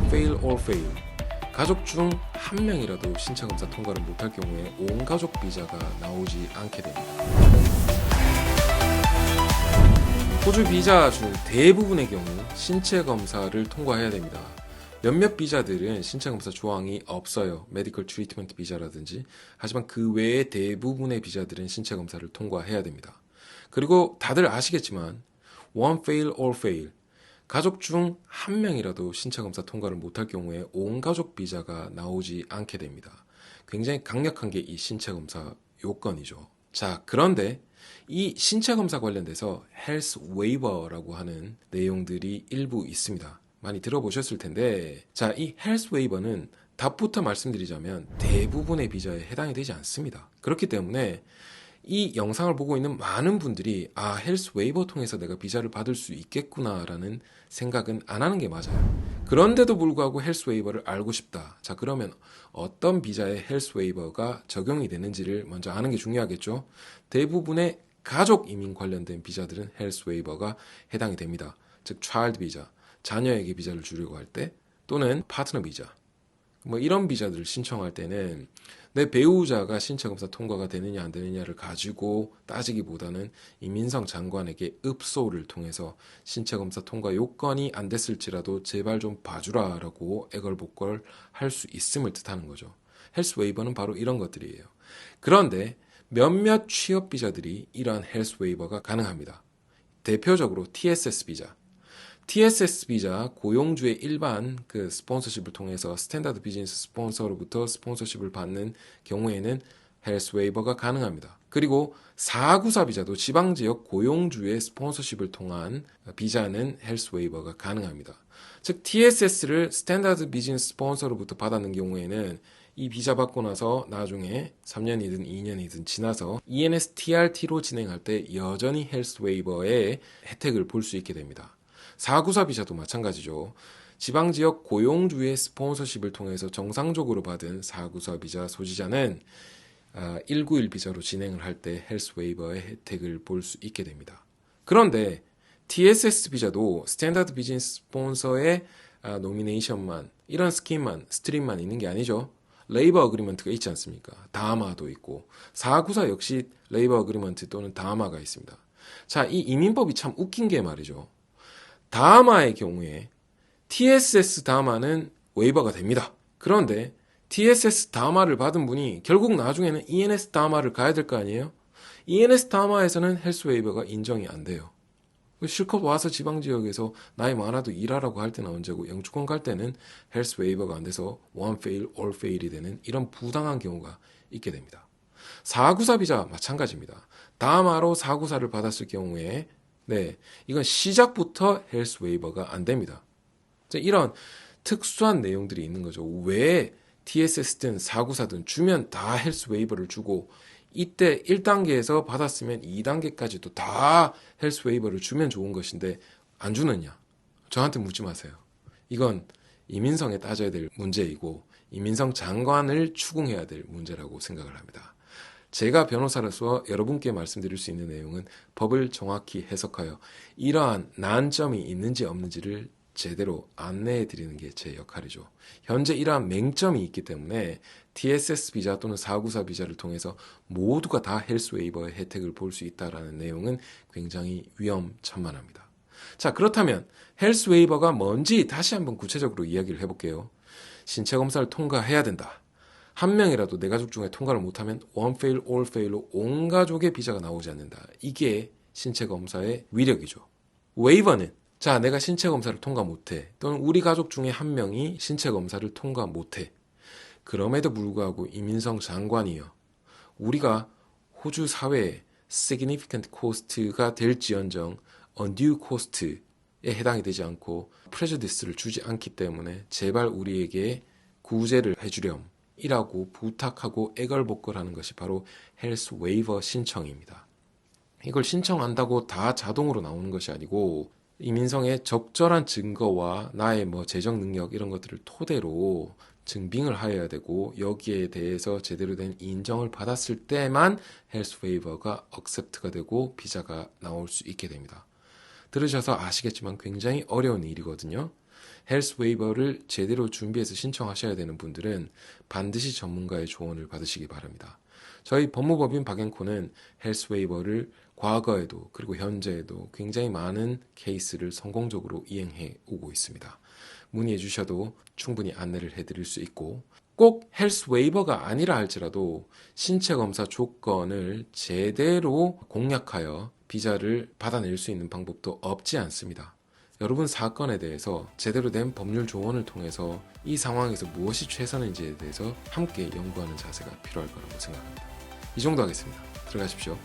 fail or fail. 가족 중 한 명이라도 신체 검사 통과를 못할 경우에 온 가족 비자가 나오지 않게 됩니다. 호주 비자 중 대부분의 경우 신체 검사를 통과해야 됩니다. 몇몇 비자들은 신체 검사 조항이 없어요. 메디컬 트리트먼트 비자라든지. 하지만 그 외의 대부분의 비자들은 신체 검사를 통과해야 됩니다. 그리고 다들 아시겠지만 one fail or fail. 가족 중 한 명이라도 신체 검사 통과를 못할 경우에 온 가족 비자가 나오지 않게 됩니다. 굉장히 강력한 게 이 신체 검사 요건이죠. 자, 그런데 이 신체 검사 관련돼서 헬스 웨이버라고 하는 내용들이 일부 있습니다. 많이 들어보셨을 텐데, 자, 이 헬스 웨이버는 답부터 말씀드리자면 대부분의 비자에 해당이 되지 않습니다. 그렇기 때문에 이 영상을 보고 있는 많은 분들이 헬스 웨이버 통해서 내가 비자를 받을 수 있겠구나라는 생각은 안 하는 게 맞아요. 그런데도 불구하고 헬스 웨이버를 알고 싶다. 자, 그러면 어떤 비자에 헬스 웨이버가 적용이 되는지를 먼저 아는 게 중요하겠죠. 대부분의 가족 이민 관련된 비자들은 헬스 웨이버가 해당이 됩니다. 즉 차일드 비자, 자녀에게 비자를 주려고 할 때, 또는 파트너 비자, 이런 비자들을 신청할 때는 내 배우자가 신체 검사 통과가 되느냐 안 되느냐를 가지고 따지기보다는 이민성 장관에게 읍소를 통해서 신체 검사 통과 요건이 안 됐을지라도 제발 좀 봐주라라고 애걸복걸 할 수 있음을 뜻하는 거죠. 헬스 웨이버는 바로 이런 것들이에요. 그런데 몇몇 취업 비자들이 이러한 헬스 웨이버가 가능합니다. 대표적으로 TSS 비자. TSS 비자, 고용주의 일반 스폰서십을 통해서 스탠다드 비즈니스 스폰서로부터 스폰서십을 받는 경우에는 헬스 웨이버가 가능합니다. 그리고 494 비자도 지방지역 고용주의 스폰서십을 통한 비자는 헬스 웨이버가 가능합니다. 즉 TSS를 스탠다드 비즈니스 스폰서로부터 받았는 경우에는 이 비자 받고 나서 나중에 3년이든 2년이든 지나서 ENSTRT로 진행할 때 여전히 헬스 웨이버의 혜택을 볼 수 있게 됩니다. 494 비자도 마찬가지죠. 지방지역 고용주의 스폰서십을 통해서 정상적으로 받은 494 비자 소지자는 191 비자로 진행을 할 때 헬스 웨이버의 혜택을 볼 수 있게 됩니다. 그런데 TSS 비자도 스탠다드 비즈니스 스폰서의 노미네이션만, 이런 스트림만 있는 게 아니죠. 레이버 어그리먼트가 있지 않습니까? 다마도 있고 494 역시 레이버 어그리먼트 또는 다마가 있습니다. 자, 이 이민법이 참 웃긴 게 말이죠. 다마의 경우에 TSS 다마는 웨이버가 됩니다. 그런데 TSS 다마를 받은 분이 결국 나중에는 ENS 다마를 가야 될 거 아니에요? ENS 다마에서는 헬스 웨이버가 인정이 안 돼요. 실컷 와서 지방지역에서 나이 많아도 일하라고 할 때는 언제고 영주권 갈 때는 헬스 웨이버가 안 돼서 one fail, all fail이 되는 이런 부당한 경우가 있게 됩니다. 494 비자 마찬가지입니다. 다마로 494를 받았을 경우에 이건 시작부터 헬스 웨이버가 안 됩니다. 이런 특수한 내용들이 있는 거죠. 왜 TSS든 494든 주면 다 헬스 웨이버를 주고 이때 1단계에서 받았으면 2단계까지도 다 헬스 웨이버를 주면 좋은 것인데 안 주느냐? 저한테 묻지 마세요. 이건 이민성에 따져야 될 문제이고 이민성 장관을 추궁해야 될 문제라고 생각을 합니다. 제가 변호사로서 여러분께 말씀드릴 수 있는 내용은 법을 정확히 해석하여 이러한 난점이 있는지 없는지를 제대로 안내해 드리는 게 제 역할이죠. 현재 이러한 맹점이 있기 때문에 TSS 비자 또는 494 비자를 통해서 모두가 다 헬스 웨이버의 혜택을 볼 수 있다는 내용은 굉장히 위험천만합니다. 자, 그렇다면 헬스 웨이버가 뭔지 다시 한번 구체적으로 이야기를 해볼게요. 신체 검사를 통과해야 된다. 한 명이라도 내 가족 중에 통과를 못하면 one fail, all fail로 온 가족의 비자가 나오지 않는다. 이게 신체 검사의 위력이죠. 웨이버는 자, 내가 신체 검사를 통과 못해. 또는 우리 가족 중에 한 명이 신체 검사를 통과 못해. 그럼에도 불구하고 이민성 장관이요. 우리가 호주 사회에 significant cost가 될지언정 undue cost에 해당이 되지 않고 prejudice를 주지 않기 때문에 제발 우리에게 구제를 해주렴. 이라고 부탁하고 애걸복걸하는 것이 바로 헬스 웨이버 신청입니다. 이걸 신청한다고 다 자동으로 나오는 것이 아니고 이민성의 적절한 증거와 나의 재정 능력 이런 것들을 토대로 증빙을 하여야 되고 여기에 대해서 제대로 된 인정을 받았을 때만 헬스 웨이버가 억셉트가 되고 비자가 나올 수 있게 됩니다. 들으셔서 아시겠지만 굉장히 어려운 일이거든요. 헬스 웨이버를 제대로 준비해서 신청하셔야 되는 분들은 반드시 전문가의 조언을 받으시기 바랍니다. 저희 법무법인 박앵코는 헬스 웨이버를 과거에도 그리고 현재에도 굉장히 많은 케이스를 성공적으로 이행해 오고 있습니다. 문의해 주셔도 충분히 안내를 해드릴 수 있고 꼭 헬스 웨이버가 아니라 할지라도 신체 검사 조건을 제대로 공략하여 비자를 받아낼 수 있는 방법도 없지 않습니다. 여러분 사건에 대해서 제대로 된 법률 조언을 통해서 이 상황에서 무엇이 최선인지에 대해서 함께 연구하는 자세가 필요할 거라고 생각합니다. 이 정도 하겠습니다. 들어가십시오.